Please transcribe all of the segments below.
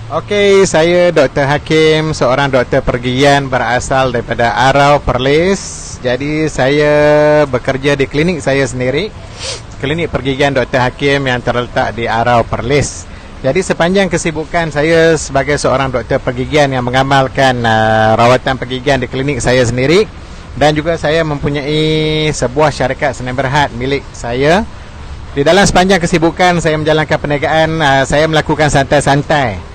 Okey, saya Dr. Hakim, seorang doktor pergigian berasal daripada Arau, Perlis. Jadi saya bekerja di klinik saya sendiri, klinik pergigian Dr. Hakim yang terletak di Arau, Perlis. Jadi sepanjang kesibukan saya sebagai seorang doktor pergigian yang mengamalkan rawatan pergigian di klinik saya sendiri, dan juga saya mempunyai sebuah syarikat Senin Berhad milik saya. Di dalam sepanjang kesibukan saya menjalankan perniagaan, saya melakukan santai-santai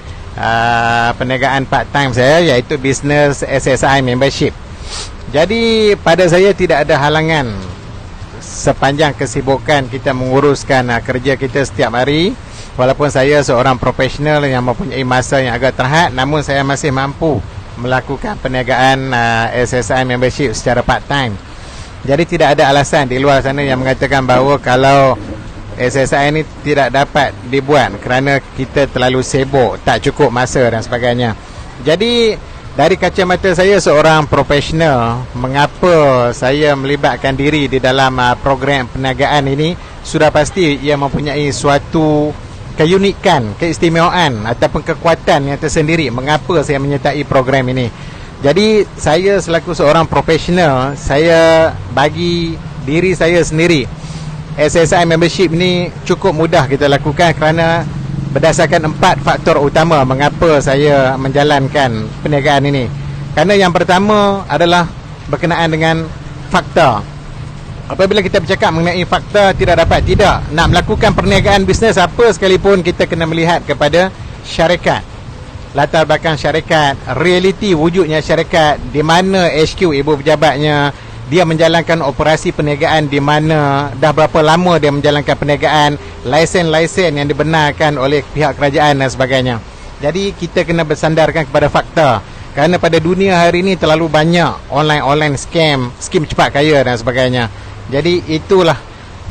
perniagaan part time saya, iaitu business SSI membership. Jadi pada saya tidak ada halangan sepanjang kesibukan kita menguruskan kerja kita setiap hari. Walaupun saya seorang profesional yang mempunyai masa yang agak terhad, namun saya masih mampu melakukan perniagaan SSI membership secara part time. Jadi tidak ada alasan di luar sana yang mengatakan bahawa kalau SSI ini tidak dapat dibuat kerana kita terlalu sibuk, tak cukup masa dan sebagainya. Jadi dari kacamata saya seorang profesional, mengapa saya melibatkan diri di dalam program perniagaan ini? Sudah pasti ia mempunyai suatu keunikan, keistimewaan ataupun kekuatan yang tersendiri mengapa saya menyertai program ini. Jadi saya selaku seorang profesional, saya bagi diri saya sendiri, SSI membership ni cukup mudah kita lakukan kerana berdasarkan 4 faktor utama mengapa saya menjalankan perniagaan ini. Kerana yang pertama adalah berkenaan dengan fakta. Apabila kita bercakap mengenai fakta, tidak nak melakukan perniagaan bisnes apa sekalipun, kita kena melihat kepada syarikat, latar belakang syarikat, realiti wujudnya syarikat, di mana HQ ibu pejabatnya, dia menjalankan operasi perniagaan di mana, dah berapa lama dia menjalankan perniagaan, lesen-lesen yang dibenarkan oleh pihak kerajaan dan sebagainya. Jadi kita kena bersandarkan kepada fakta, kerana pada dunia hari ini terlalu banyak online scam, skim cepat kaya dan sebagainya. Jadi itulah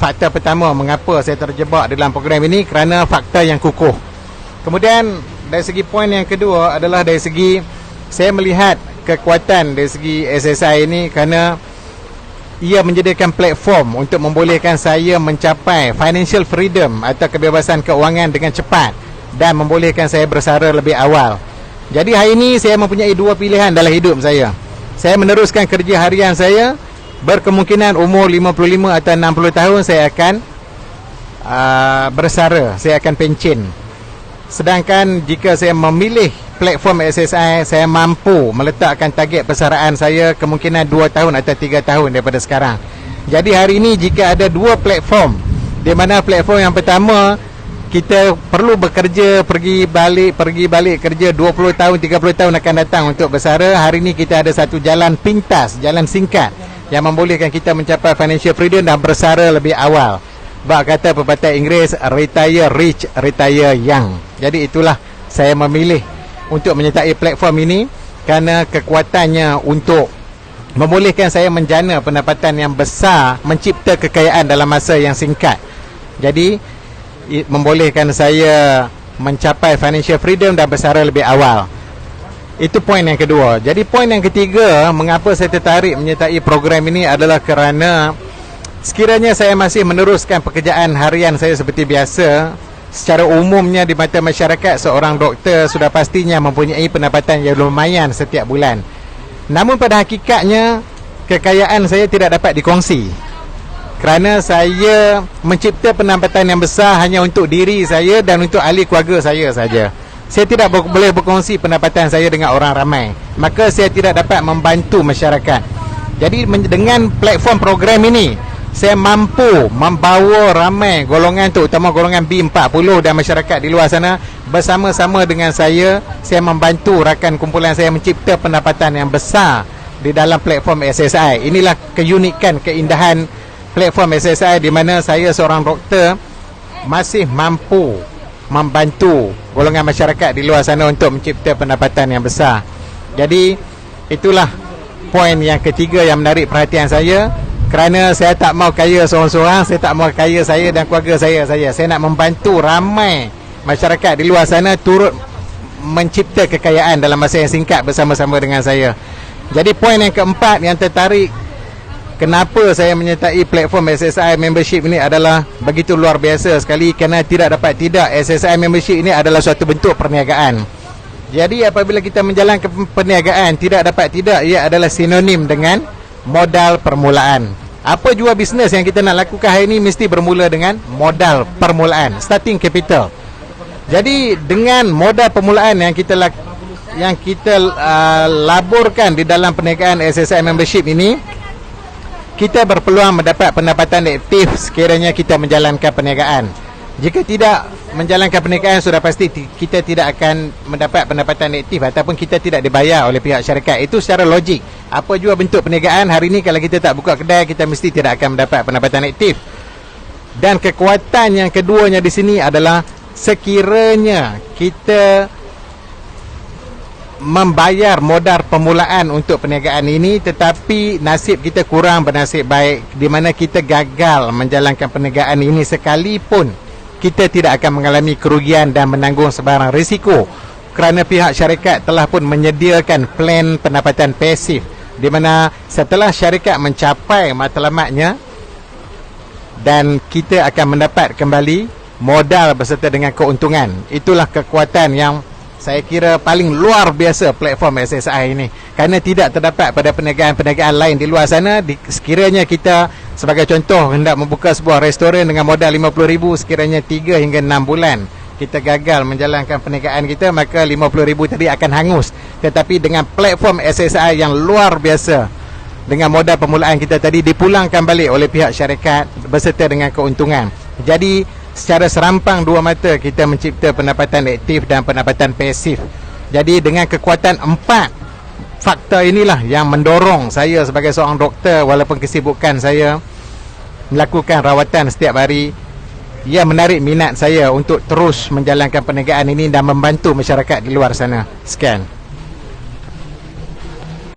fakta pertama mengapa saya terjebak dalam program ini, kerana fakta yang kukuh. Kemudian dari segi poin yang kedua adalah dari segi saya melihat kekuatan dari segi SSI ini, kerana ia menjadikan platform untuk membolehkan saya mencapai financial freedom atau kebebasan keuangan dengan cepat, dan membolehkan saya bersara lebih awal. Jadi hari ini saya mempunyai 2 pilihan dalam hidup saya. Saya meneruskan kerja harian saya, berkemungkinan umur 55 atau 60 tahun saya akan bersara, saya akan pencen. Sedangkan jika saya memilih platform SSI, saya mampu meletakkan target persaraan saya kemungkinan 2 tahun atau 3 tahun daripada sekarang. Jadi hari ini jika ada 2 platform, di mana platform yang pertama kita perlu bekerja pergi balik kerja 20 tahun 30 tahun akan datang untuk bersara. Hari ini kita ada satu jalan pintas, jalan singkat yang membolehkan kita mencapai financial freedom dan bersara lebih awal. Bak kata pepatah Inggeris, retire rich, retire young. Jadi itulah saya memilih untuk menyertai platform ini, kerana kekuatannya untuk membolehkan saya menjana pendapatan yang besar, mencipta kekayaan dalam masa yang singkat. Jadi membolehkan saya mencapai financial freedom dan bersara lebih awal. Itu poin yang kedua. Jadi poin yang ketiga, mengapa saya tertarik menyertai program ini adalah kerana sekiranya saya masih meneruskan pekerjaan harian saya seperti biasa, secara umumnya di mata masyarakat, seorang doktor sudah pastinya mempunyai pendapatan yang lumayan setiap bulan. Namun pada hakikatnya kekayaan saya tidak dapat dikongsi, kerana saya mencipta pendapatan yang besar hanya untuk diri saya dan untuk ahli keluarga saya saja. Saya tidak boleh berkongsi pendapatan saya dengan orang ramai, maka saya tidak dapat membantu masyarakat. Jadi dengan platform program ini, saya mampu membawa ramai golongan, terutama golongan B40 dan masyarakat di luar sana, bersama-sama dengan saya membantu rakan kumpulan saya mencipta pendapatan yang besar di dalam platform SSI. Inilah keunikan, keindahan platform SSI, di mana saya seorang doktor masih mampu membantu golongan masyarakat di luar sana untuk mencipta pendapatan yang besar. Jadi itulah poin yang ketiga yang menarik perhatian saya, kerana saya tak mau kaya seorang-seorang, saya tak mau kaya saya dan keluarga saya saja. Saya nak membantu ramai masyarakat di luar sana turut mencipta kekayaan dalam masa yang singkat bersama-sama dengan saya. Jadi poin yang keempat yang tertarik kenapa saya menyertai platform SSI membership ini adalah begitu luar biasa sekali, kerana tidak SSI membership ini adalah suatu bentuk perniagaan. Jadi apabila kita menjalankan perniagaan, tidak dapat tidak, ia adalah sinonim dengan modal permulaan. Apa jua bisnes yang kita nak lakukan hari ini mesti bermula dengan modal permulaan, starting capital. Jadi dengan modal permulaan yang kita laburkan di dalam perniagaan SSI membership ini, kita berpeluang mendapat pendapatan aktif sekiranya kita menjalankan perniagaan. Jika tidak menjalankan perniagaan, sudah pasti kita tidak akan mendapat pendapatan aktif ataupun kita tidak dibayar oleh pihak syarikat. Itu secara logik. Apa jua bentuk perniagaan hari ini, kalau kita tak buka kedai, kita mesti tidak akan mendapat pendapatan aktif. Dan kekuatan yang keduanya di sini adalah sekiranya kita membayar modal permulaan untuk perniagaan ini, tetapi nasib kita kurang bernasib baik, di mana kita gagal menjalankan perniagaan ini sekalipun, kita tidak akan mengalami kerugian dan menanggung sebarang risiko, kerana pihak syarikat telah pun menyediakan plan pendapatan pasif, di mana setelah syarikat mencapai matlamatnya, dan kita akan mendapat kembali modal beserta dengan keuntungan. Itulah kekuatan yang saya kira paling luar biasa platform SSI ini, kerana tidak terdapat pada perniagaan-perniagaan lain di luar sana. Sekiranya kita sebagai contoh hendak membuka sebuah restoran dengan modal RM50,000, sekiranya 3 hingga 6 bulan kita gagal menjalankan perniagaan kita, maka RM50,000 tadi akan hangus. Tetapi dengan platform SSI yang luar biasa, dengan modal permulaan kita tadi dipulangkan balik oleh pihak syarikat beserta dengan keuntungan. Jadi secara serampang dua mata kita mencipta pendapatan aktif dan pendapatan pasif. Jadi dengan kekuatan 4 faktor inilah yang mendorong saya sebagai seorang doktor, walaupun kesibukan saya melakukan rawatan setiap hari, ia menarik minat saya untuk terus menjalankan perniagaan ini dan membantu masyarakat di luar sana. Sekian.